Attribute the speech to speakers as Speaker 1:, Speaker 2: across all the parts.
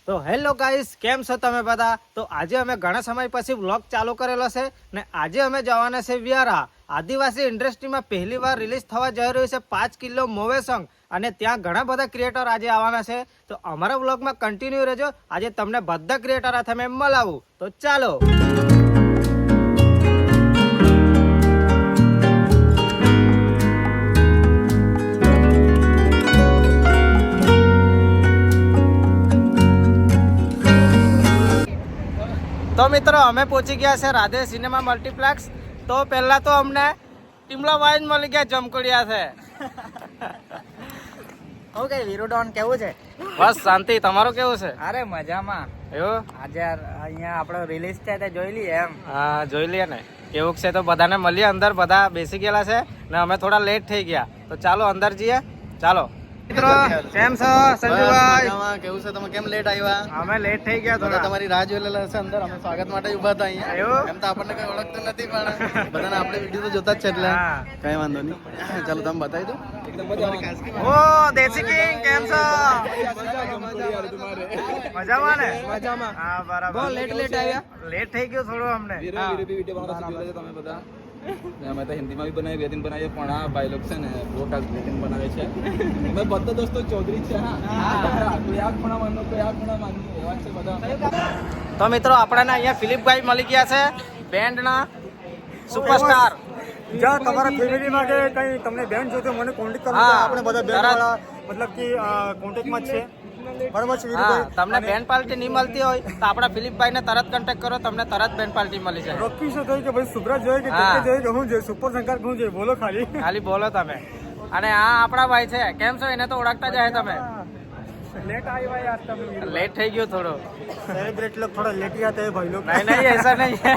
Speaker 1: તો hello guys, કેમ છો તમે બધા? તો આજે અમે ઘણા સમય પછી વ્લોગ ચાલુ કરેલો છે ને આજે અમે જવાના છે વ્યારા. આદિવાસી ઇન્ડસ્ટ્રીમાં પહેલી વાર રિલીઝ થવા જઈ રહ્યું છે 5 કિલો મોવે સોંગ અને ત્યાં ઘણા બધા ક્રિએટર આજે આવવાના છે. તો અમારા વ્લોગમાં કન્ટિન્યુ રહેજો. આજે તમને બધા ક્રિએટર સાથે મેં મળાવું. તો ચાલો. તો મિત્રો અમે પહોંચી ગયા છે રાધે સિનેમા મલ્ટીપ્લેક્સ. તો પહેલા તો અમને ટીમલા વાઇન મળી ગયા, જમકડિયા છે.
Speaker 2: ઓકે વીરુડોન કેવું છે?
Speaker 1: બસ શાંતિ. તમારું કેવું છે?
Speaker 2: અરે મજામાં.
Speaker 1: એવું?
Speaker 2: આજે અહીંયા આપણો રિલીઝ છે તે જોઈ લઈએ એમ.
Speaker 1: હા, જોઈ લઈએ ને કેવું છે. તો બધાને મળીએ. અંદર બધા બેસી ગયેલા છે ને અમે થોડા લેટ થઈ ગયા. તો ચાલો અંદર જઈએ. ચાલો મિત્રો, કેમ છો સંજુભાઈ?
Speaker 3: કેવું છે? તમે કેમ લેટ આવ્યા?
Speaker 1: અમે લેટ થઈ ગયા
Speaker 3: બધા
Speaker 1: થોડા.
Speaker 3: તમારી રાહ જોયેલા છે અંદર. અમે સ્વાગત માટે ઉભા હતા અહીંયા.
Speaker 1: એવું?
Speaker 3: એમ તો આપણને કઈ ઓળખતું નથી, પણ બધાને આપણે વિડીયો તો જોતા જ છે એટલે
Speaker 1: હા.
Speaker 3: કઈ વાંધો નહીં. ચાલો તમે બતાવી દો.
Speaker 1: ઓ દેશી કિંગ, કેમ છો? મજામાં ને?
Speaker 3: મજામાં.
Speaker 1: હા, બરાબર.
Speaker 3: બહુ લેટ આવ્યા.
Speaker 1: લેટ થઈ ગયું થોડું અમને.
Speaker 4: અમે તો હિન્દીમાં બી બનાવી, બે દિન બનાવીએ, પણ આ ભાઈ લોકો છે ને બહુ ખાસ બે દિન બનાવે છે. અમે બધા દોસ્તો ચૌધરી છે. હા, કોઈ આ ખૂણા માનનો, કોઈ આ ખૂણા માનનો, એવા છે બધા.
Speaker 1: તો મિત્રો આપણને અહીંયા ફિલિપભાઈ મળી ગયા છે, બેન્ડના સુપરસ્ટાર.
Speaker 5: જ્યાં તમારા ફેમિલીમાં કે કંઈ તમને બેન જોઈતો મને કોન્ટેક્ટ કરો.
Speaker 1: હા,
Speaker 5: આપણે બધા બેન
Speaker 1: તરત.
Speaker 5: વાળા મતલબ કે કોન્ટેક્ટમાં જ છે. બરાબર છે
Speaker 1: હા,
Speaker 5: વીરુભાઈ?
Speaker 1: તમને બેન પાર્ટી નહીં મળતી હોય તો આપણા ફિલિપભાઈને તરત કોન્ટેક્ટ કરો, તમને તરત બેન પાર્ટી મળી જાય.
Speaker 5: રોકી શું થયું કે ભાઈ સુબ્રા જોઈએ કે
Speaker 1: હા.
Speaker 5: કેકે જોઈએ કે હું જોઈએ સુપર શંકર હું જોઈએ બોલો ખાલી.
Speaker 1: ખાલી બોલો તમે. અને આ આપણા ભાઈ છે, કેમ છો? એને તો ઓળખતા જાય તમે.
Speaker 5: લેટ આવ્યા યાર તમે वीरू
Speaker 1: લેટ થઈ ગયું થોડું.
Speaker 5: सेलिब्रेट लोग थोड़ा लेट ही आते हैं भाई लोग.
Speaker 1: नहीं नहीं ऐसा नहीं है.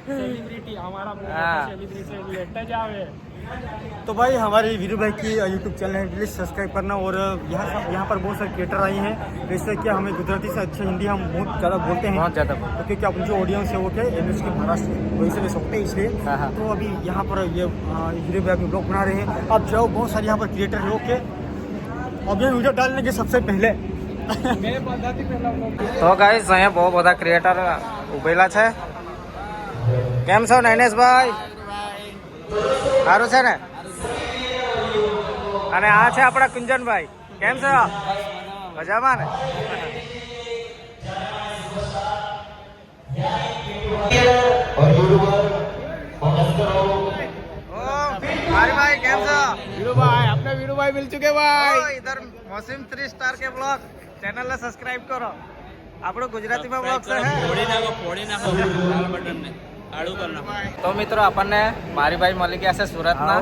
Speaker 5: सेलिब्रिटी हमारा
Speaker 1: हाँ.
Speaker 5: सेलिब्रेशन लेट जावे. तो भाई हमारे वीरू भाई की यूट्यूब चैनल है, प्लीज़ सब्सक्राइब करना. और यहाँ पर बहुत सारे क्रिएटर आए हैं. जैसे कि हमें गुजराती से अच्छी हिंदी हम बहुत ज़्यादा बोलते हैं.
Speaker 1: बहुत ज्यादा.
Speaker 5: तो क्योंकि आप जो ऑडियंस है वो क्या एमएस के महाराष्ट्र वहीं से ले सकते हैं इसलिए.
Speaker 1: हाँ, हाँ.
Speaker 5: तो अभी यहाँ पर ये वीरू भाई अपने ब्लॉग बना रहे हैं. आप जाओ, बहुत सारे यहाँ पर क्रिएटर है. ओके, अब ये वीडियो डालने के सबसे पहले
Speaker 1: તો ગાઈસ અહીંયા બહુ બધા ક્રિએટર ઉભેલા છે. કેમ છો નૈનેશભાઈ? સારું છે ને? અને આ છે આપણા કુંજનભાઈ. કેમ છો? મજામાં ને? भाई भाई કેમ છો?
Speaker 3: વીરુભાઈ, આપણે વીરુભાઈ મિલ ચુકે
Speaker 1: ओ, इधर मौसम 3 स्टार के ब्लॉग चैनल ने सब्सक्राइब करो. આપણો ગુજરાતીમાં બ્લોગ છે હે. તો મિત્રો આપણને મારી ભાઈ મળી ગયા છે સુરતના.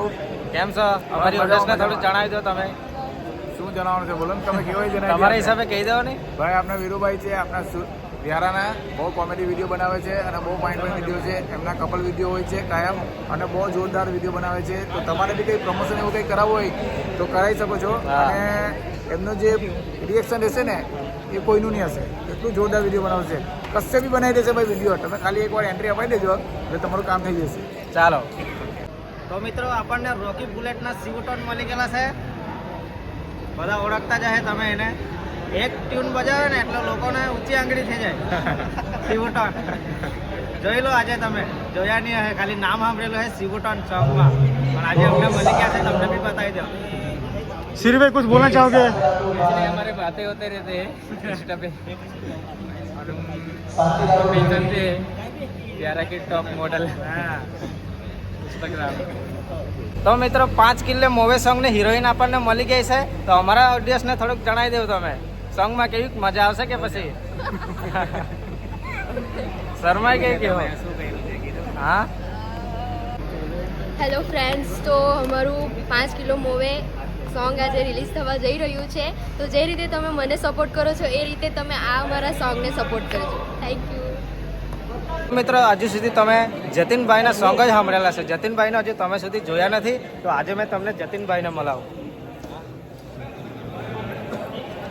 Speaker 1: કેમ છો? અમારી ઓડિયન્સને થોડું જણાવી દો તમે.
Speaker 4: શું જણાવવાનું છે બોલો ને, તમે કેવાય જણાવી
Speaker 1: તમારા હિસાબે કહી દો ને.
Speaker 4: ભાઈ આપણા વીરુભાઈ છે, આપણા વ્યારાના બહુ કોમેડી વિડીયો બનાવે છે અને બહુ માઇન્ડ વિડીયો છે. એમના કપલ વિડીયો હોય છે કાયમ અને બહુ જોરદાર વિડીયો બનાવે છે. તો તમારે બી કંઈ પ્રમોશન એવું કંઈ કરાવવું હોય તો કરાવી શકો છો.
Speaker 1: હા.
Speaker 4: અને એમનું જે રિએક્શન રહેશે ને એ કોઈનું નહીં હશે. એટલું જોરદાર વિડીયો બનાવશે. કશે બી બનાવી દેશે ભાઈ વિડીયો. તમે ખાલી એકવાર એન્ટ્રી અપાઈ દેજો એટલે તમારું કામ થઈ જશે.
Speaker 1: ચાલો. તો મિત્રો આપણને રોકી બુલેટના સીવટોન મળી ગયેલા છે. બધા ઓળખતા જાય તમે એને. એક ટ્યુન બજાવે ને એટલે લોકોને ઊંચી આંગળી થઈ જાય. સીવટોન જોઈ લો. આજે તમે જોયા નહીં હશે, ખાલી નામ સાંભળેલું છે સીવટોન સોંગમાં, પણ આજે અમને મળી ગયા છે. તમને બી બતાવી દો.
Speaker 5: वीरू भाई कुछ बोलना चाहोगे?
Speaker 2: हमारे बातें होते रहते हैं इंस्टा पे और हम जानते हैं प्यारा के टॉप मॉडल इंस्टाग्राम.
Speaker 1: તો મિત્રો 5 કિલ્લે મોવે સોંગ ને હિરોઈન આપણને મળી ગઈ છે. તો અમારા ઓડિયન્સને થોડુંક જણાવી દેવું તમે. સોંગમાં કેવી મજા આવશે કે પછી શરમાઈ ગઈ કે હા?
Speaker 6: હેલો ફ્રેન્ડ્સ, તો અમારું 5 કિલો મોવે સોંગ આજે રિલીઝ થવા જઈ રહ્યું છે. તો જે રીતે તમે મને સપોર્ટ કરો છો એ રીતે તમે આ અમારા સોંગને સપોર્ટ કરજો. Thank you.
Speaker 1: મિત્રો હજુ સુધી તમે જતીનભાઈના સોંગ જ સાંભળેલા છે. જતીનભાઈને હજુ તમે સુધી જોયા નથી, તો આજે મેં તમને જતીનભાઈને મળાવું.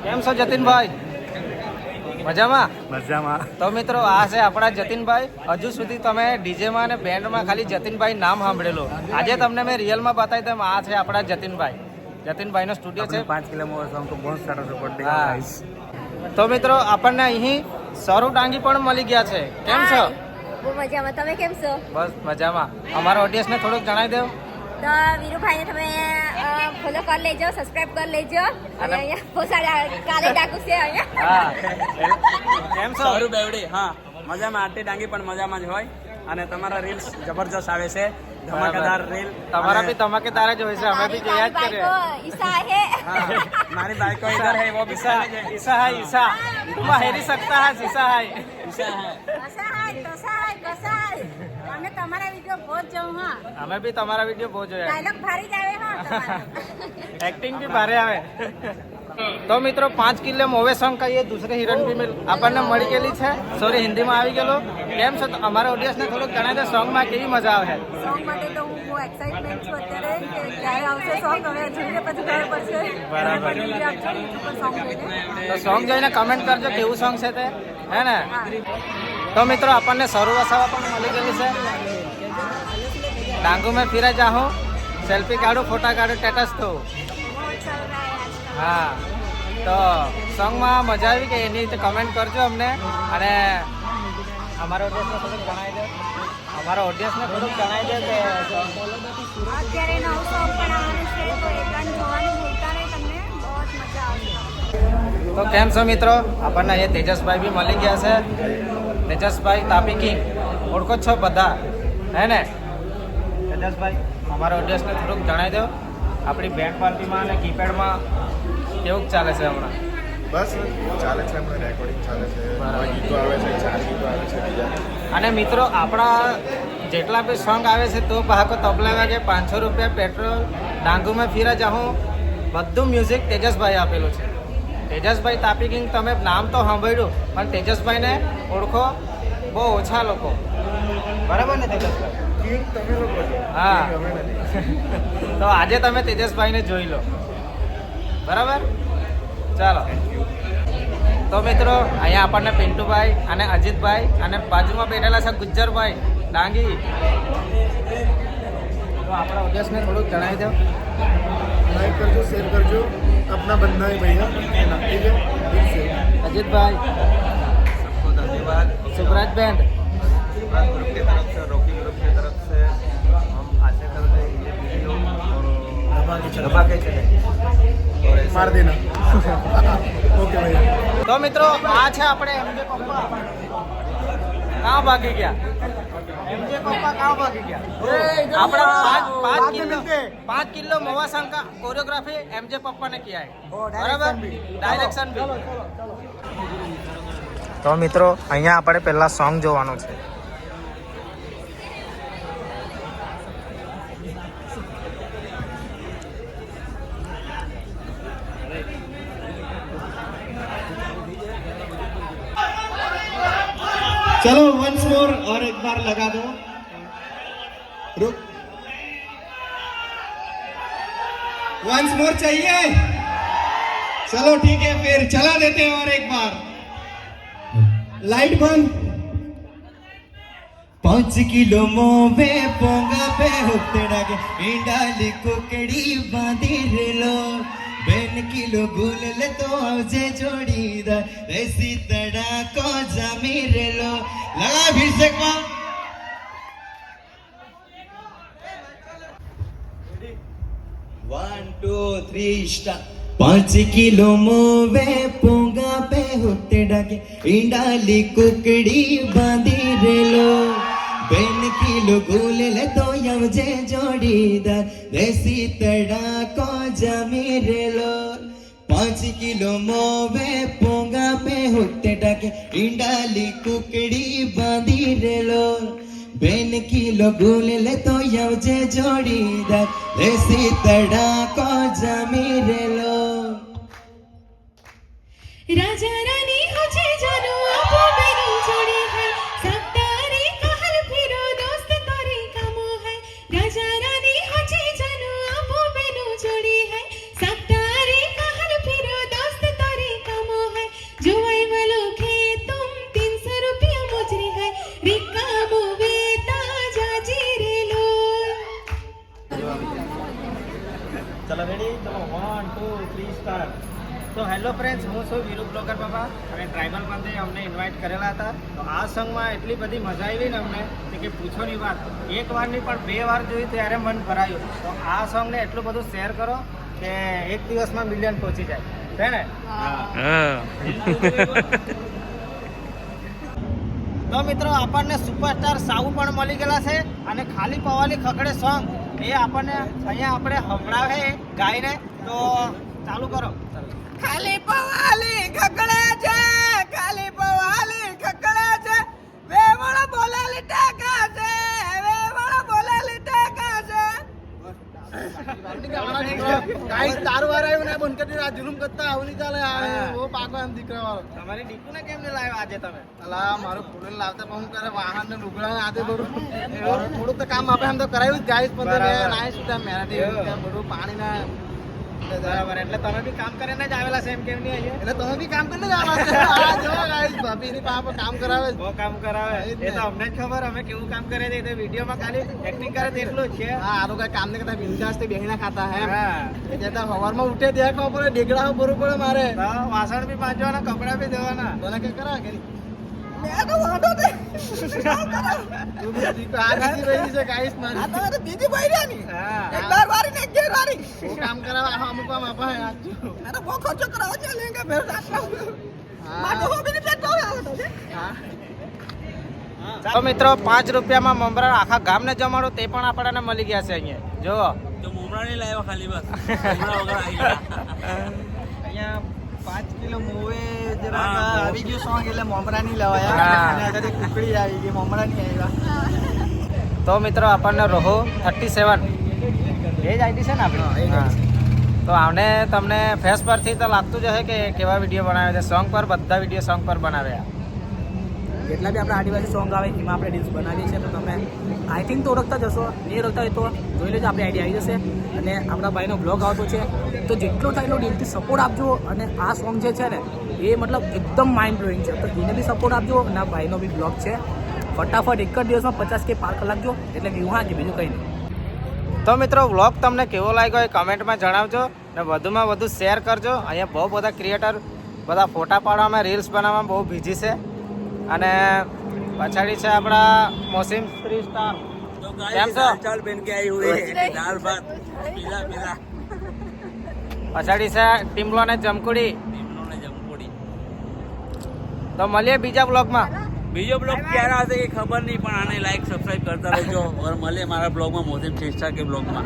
Speaker 1: કેમ છો જતીનભાઈ? મજામાં?
Speaker 5: મજામાં.
Speaker 1: તો મિત્રો આ છે આપણા જતીનભાઈ. હજુ સુધી તમે ડીજેમાં અને બેન્ડમાં ખાલી જતીનભાઈ નામ સાંભળેલું. આજે તમને મેં રિયલમાં બતાવી દઉં. આ છે આપણા જતીનભાઈ. જતીનભાઈનો સ્ટુડિયો છે.
Speaker 5: 5 किलो मोवर सॉन्ग को बहुत सारा सपोर्ट
Speaker 1: हाँ.
Speaker 5: देगा गाइस.
Speaker 1: તો મિત્રો આપણને અહીં સૌરવ ડાંગી પણ મળી ગયા છે. કેમ છો?
Speaker 6: બહુ મજામાં. તમે કેમ છો?
Speaker 1: બસ મજામાં. અમારા ઓડિયન્સને થોડુંક જણાવી દો.
Speaker 6: તો વીરુભાઈને તમે ફોલો કરી લેજો, સબસ્ક્રાઇબ કરી લેજો અને અહીંયા બહુ સારા કાલે ડાકુ છે અહીંયા.
Speaker 1: હા કેમ છો?
Speaker 7: સારું બેવડી. હા, મજામાં. આરતી ડાંગી પણ મજામાં જ હોય અને તમારા રીલ્સ જબરજસ્ત આવે છે, ધમાકેદાર રીલ.
Speaker 1: તમારા બી ધમાકેદાર જ હોય છે, અમે બી જોયા જ કરીએ.
Speaker 6: ईसा है
Speaker 7: મારી બાઈકો ઇધર હે, વો
Speaker 1: ईसा ईसा है ईसा तुम हेरी सकता है ईसा है
Speaker 6: कसा है અમે તમારા વિડિયો બહુ જોઉં. હા,
Speaker 1: અમે બી તમારા વિડિયો બહુ જોયા.
Speaker 6: ડાયલોગ ભારી જ આવે. હા, તમારા
Speaker 1: एक्टिंग भी भारे આવે. તો મિત્રો 5 કિલો મોવે સોંગ का ये दूसरे हीरोइन भी આપણને મળી ગયેલી છે. સોરી, હિન્દીમાં આવી ગયેલો. કેમ છો? અમારા ઓડિયન્સને થોડુંક જણાવી દો સોંગમાં કેવી મજા આવે.
Speaker 6: સોંગ માટે તો હું બહુ એક્સાઇટમેન્ટ છું અત્યારે કે ક્યારે આવશે સોંગ. હવે જોઈએ પછી ખબર પડશે.
Speaker 1: બરાબર.
Speaker 6: સોંગ જોઈને
Speaker 1: તો સોંગ જોઈને કમેન્ટ કરજો કેવું સોંગ છે તે, હે ને? તો મિત્રો આપણને સૌરવ વસાવા પણ મળી ગયેલી છે. ડાંગુ મેં ફિરે જાઉં, સેલ્ફી કાઢું, ફોટા કાઢું, સ્ટેટસ થવું. હા, તો સોંગમાં મજા આવી કે એની રીતે કમેન્ટ કરજો અમને. અને અમારા ઓડિયન્સને થોડુંક જણાવી દો. અમારા ઓડિયન્સને થોડુંક જણાવી દો કે
Speaker 6: અત્યારે નવું સોંગ પણ આવવાનું છે, તો એ ગાન જોવાનું ભૂલતા નહીં. તમને બહુ જ મજા આવશે.
Speaker 1: તો કેમ છો મિત્રો? આપણને એ તેજસભાઈ બી મળી ગયા છે. તેજસભાઈ તાપી કિંગ, ઓળખો જ છો બધા, હે ને? તેજસભાઈ, અમારા ઓડિયન્સને થોડુંક જણાવી દો આપણી બેન્ડ પાર્ટીમાં અને કીપેડમાં કેવું ચાલે છે હમણાં?
Speaker 3: બસ ચાલે છે, હમણાં રેકોર્ડિંગ ચાલે છે, ગીતો આવે છે, 4 ગીતો આવે છે બીજા.
Speaker 1: અને મિત્રો આપણા જેટલા બી સોંગ આવે છે તો બાકો તબલા વાગે 500 રૂપિયા પેટ્રોલ, ડાંગુ મેં ફિરા જાઉં, બધું મ્યુઝિક તેજસભાઈ આપેલું છે. તેજસભાઈ તાપી કિંગ, તમે નામ તો સાંભળ્યું પણ તેજસભાઈને ઓળખો બહુ ઓછા લોકો. બરાબર ને તેજસભાઈ?
Speaker 3: કિંગ તમે લોકો છો,
Speaker 1: હા.
Speaker 3: કિંગ અમે નથી.
Speaker 1: તો આજે તમે તેજસભાઈને જોઈ લો. બરાબર, ચાલો. તો મિત્રો અહીંયા આપણને પિન્ટુભાઈ અને અજીતભાઈ અને બાજુમાં બેઠેલા છે ગુજ્જરભાઈ ડાંગી. તો આપણા ઓડિયન્સને થોડુંક જણાવી દો.
Speaker 3: લાઈક કરજો, શેર કરજો. अपना बनना है भैया, ठीक है, दिल से.
Speaker 1: अजीतभाई,
Speaker 3: सबको धन्यवाद.
Speaker 1: सुब्राज बैंड,
Speaker 3: सुब्राज ग्रुप की तरफ से, रॉकी ग्रुप की तरफ से हम आशा करते हैं ये वीडियो दबा के चले और मार देना. ओके भैया.
Speaker 1: તો મિત્રો આ છે આપણે એમજે પપ્પા. કાં ભાગી ગયા? एमजे पप्पा कहाँ भागी गया? अपना 5 किलो मवा संग का कोरियोग्राफी एमजे पप्पा ने किया है. बराबर, डायरेक्शन भी. તો મિત્રો અહીંયા આપણે પહેલા સોંગ જોવાનું છે.
Speaker 8: चलो वंस मोर और एक बार लगा दो. रुक, वंस मोर चाहिए? चलो ठीक है, फिर चला देते हैं और एक बार. लाइट बंद. 5 किलो मोवे पोंगा पे हुक्तड़ा के इंडाली कुकड़ी बांधी रेलो. बेन किलो गुल ले तो आवजे जोड़ीदार ऐसी तड़ा को जामी रेलो. लगा फिर से का 1 2 3 स्टार्ट. 5 किलो मोवे पोंगा पे होते डाके इंडाली कुकड़ी बांधी रेलो. बेन किलो गुल ले तो यमजे जोड़ीदार देसी तड़ा को जामी रेलो. 5 किलो मोवे पोंगा पे होते डाके इंडाली कुकड़ी बांधी रेलो. बेन किलो गुल ले तो यमजे जोड़ीदार देसी तड़ा को जामी रेलो.
Speaker 9: राजा रानी होचे जानो आपो मेरी जोड़ी है. सत्तारी कहल फिरो दोस्त तोरी कामो है. राजा रानी होचे जानो आपो मेरी जोड़ी है. सत्तारी कहल फिरो दोस्त तोरी कामो है. जुवाई वालो खे तुम 300 रुपया मुजरी है. रिका मोवे ताजा जीरे लो.
Speaker 1: चलो रेडी, चलो 1 2 3 स्टार्ट. તો હેલો ફ્રેન્ડ્સ, હું છું વીરુ બ્લોગર બાબા અને ટ્રાઇબલ બંધે અમને ઇન્વાઇટ કરેલા હતા. તો આ સોંગમાં એટલી બધી મજા આવી ને અમને કે પૂછો ની વાત. એક વાર નહીં પણ 2 વાર જોઈ ત્યારે મન ભરાયું. તો આ સોંગને એટલું બધું શેર કરો કે એક દિવસમાં મિલિયન પહોંચી જાય છે ને. તો મિત્રો આપણને સુપરસ્ટાર સાઉ પણ મળી ગયેલા છે અને ખાલી પવાલી ખકડે સોંગ એ આપણને અહીંયા આપણે સંભળાવે ગાઈને. તો ચાલુ કરો. ખાલી પવાલી ખકડે છે, ખાલી પવાલી ખકડે છે, વેવળ બોલાલી ટેકા છે, વેવળ બોલાલી ટેકા છે. તારું વાર આવ્યું ને બંધ કરી આ જુલુમ કરતા આવું નહીં ચાલે. ઓ પાકો એમ દીકરા વાળો. તમારી દીકુ ને કેમ ને લાવ્યો આજે તમે? અલા મારું ફૂલ લાવતા પણ હું કરે વાહન ને લુગડા ને આજે બધું થોડુંક તો કામ આપણે એમ તો કરાવ્યું જ ગાઈસ. પણ નાઈ સુધા મેરાટી બધું પાણી ના બરાબર. એટલે તમે બી કામ કરીને જ આવેલા છે એમ કેમ નહીં? એટલે તમે બી કામ કરીને જ આવેલા છે. આ જો ગાઈસ ભાભી ની પાસે કામ કરાવે, બહુ કામ કરાવે. એ તો અમને જ ખબર, અમે કેવું કામ કરે છે. તો વિડીયોમાં ખાલી એક્ટિંગ કરે તો એટલું જ છે. હા, આ લોકો કામ ને કરતા બિંદાસ થી બેહીને ખાતા હે. હા, જેતા સવારમાં ઉઠે ત્યાં ખબર પડે ડેગડા ભરવું પડે મારે. વાસણ બી માંજવાના, કપડા બી ધોવાના. બોલે કે કરા કે મેં તો વાંધો નહીં. તું બીજી આ બીજી રહી છે ગાઈસ મારી. આ તો બીજી ભાઈ રહ્યા ની. હા, એક બાર વારી ને એક ઘેર વારી. ઓ કામ કરાવવા અમુક કામ આપા હે આજુ. અરે બહુ ખર્ચો કરાવો છે લેંગે મેર આટલા. હા, તો હો બી પેટ આવે તો છે. હા. તો મિત્રો 5 રૂપિયામાં મમરા આખા ગામને જમાડો તે પણ આપણને મળી ગયા છે અહીંયા. જો
Speaker 7: તો મમરા નહીં લાવ્યો ખાલી બસ મમરા વગર આવી ગયા.
Speaker 1: અહીંયા 5 કિલો મોવે જરા આવી ગયું સોંગ એટલે મમરા નહીં લેવાયા. અને આગળ કુકડી આવી ગઈ, મમરા નહીં આવ્યા. તો મિત્રો આપણને રહો 37 એ જ આઈડી છે ને આપણે. તો આને તમને ફેસ પરથી તો લાગતું જ હશે કે કેવા વિડીયો બનાવે છે. સોંગ પર બધા વિડીયો સોંગ પર બનાવ્યા.
Speaker 7: જેટલા બી આપણા આદિવાસી સોંગ આવે એમાં આપણે રીલ્સ બનાવીએ છીએ. તો તમે આઈ થિંક તો ઓળખતા જશો, નહીં ઓળખતા હોય તો જોઈ લેજો, આપણી આઈડી આવી જશે. અને આપણા ભાઈનો બ્લોગ આવતો છે તો જેટલો થાય એટલો દિલથી સપોર્ટ આપજો. અને આ સોંગ જે છે ને એ મતલબ એકદમ માઇન્ડ બ્લોઈંગ છે. તો એને બી સપોર્ટ આપજો. અને આ ભાઈનો બી બ્લોગ છે. ફટાફટ એક જ દિવસમાં 50K પાર કરી નાખજો એટલે વ્યૂ હા કે બીજું કંઈ નહીં.
Speaker 1: તો મિત્રો વ્લોગ તમને કેવો લાગ્યો એ કમેન્ટમાં જણાવજો અને વધુમાં વધુ શેર કરજો. અહીંયા બહુ બધા ક્રિએટર બધા ફોટા પાડવામાં, રીલ્સ બનાવવામાં બહુ બિઝી છે. અને પછાડી છે આપણા મોસીમ 3 સ્ટાર. કેમ છો?
Speaker 7: ચાલ બેન કે આવી હોય દાલ ભાત પીલા પીલા.
Speaker 1: પછાડી છે ટીમલો ને જમકુડી. તો મળીએ બીજા બ્લોગમાં.
Speaker 7: બીજો બ્લોગ ક્યારે આવશે કે ખબર નહીં, પણ આને લાઈક સબસ્ક્રાઇબ કરતા રહેજો. મળે મારા બ્લોગમાં મોસીમ 3 સ્ટાર કે બ્લોગમાં.